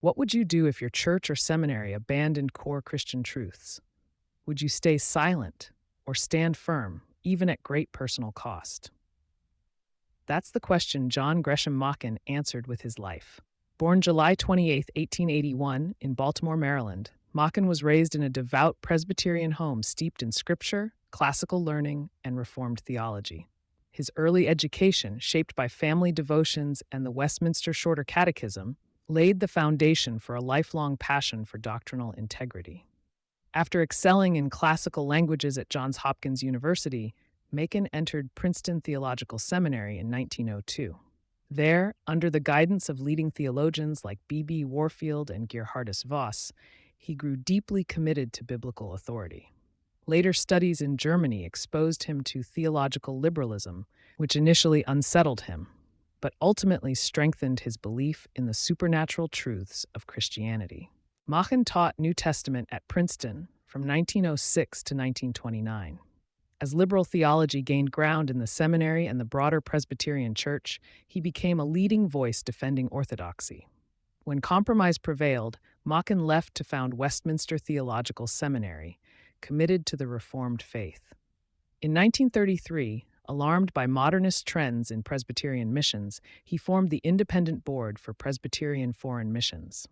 What would you do if your church or seminary abandoned core Christian truths? Would you stay silent or stand firm, even at great personal cost? That's the question John Gresham Machen answered with his life. Born July 28, 1881, in Baltimore, Maryland, Machen was raised in a devout Presbyterian home steeped in scripture, classical learning, and Reformed theology. His early education, shaped by family devotions and the Westminster Shorter Catechism, laid the foundation for a lifelong passion for doctrinal integrity. After excelling in classical languages at Johns Hopkins University, Machen entered Princeton Theological Seminary in 1902. There, under the guidance of leading theologians like B.B. Warfield and Gerhardus Voss, he grew deeply committed to biblical authority. Later studies in Germany exposed him to theological liberalism, which initially unsettled him, but ultimately strengthened his belief in the supernatural truths of Christianity. Machen taught New Testament at Princeton from 1906 to 1929. As liberal theology gained ground in the seminary and the broader Presbyterian Church, he became a leading voice defending orthodoxy. When compromise prevailed, Machen left to found Westminster Theological Seminary, committed to the Reformed faith. In 1933, alarmed by modernist trends in Presbyterian missions, he formed the Independent Board for Presbyterian Foreign Missions.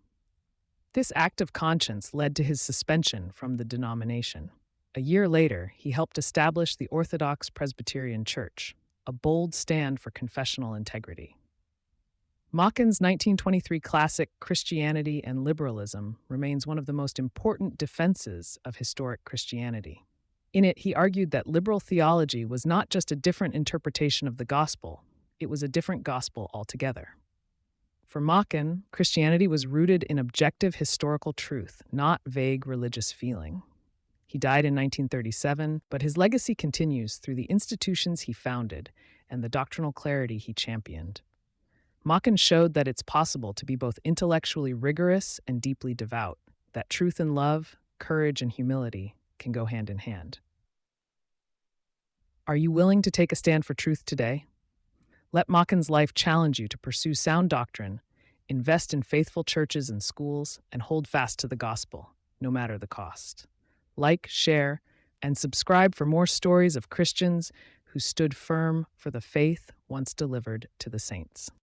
This act of conscience led to his suspension from the denomination. A year later, he helped establish the Orthodox Presbyterian Church, a bold stand for confessional integrity. Machen's 1923 classic Christianity and Liberalism remains one of the most important defenses of historic Christianity. In it, he argued that liberal theology was not just a different interpretation of the gospel, it was a different gospel altogether. For Machen, Christianity was rooted in objective historical truth, not vague religious feeling. He died in 1937, but his legacy continues through the institutions he founded and the doctrinal clarity he championed. Machen showed that it's possible to be both intellectually rigorous and deeply devout, that truth and love, courage and humility can go hand in hand. Are you willing to take a stand for truth today? Let Machen's life challenge you to pursue sound doctrine, invest in faithful churches and schools, and hold fast to the gospel, no matter the cost. Like, share, and subscribe for more stories of Christians who stood firm for the faith once delivered to the saints.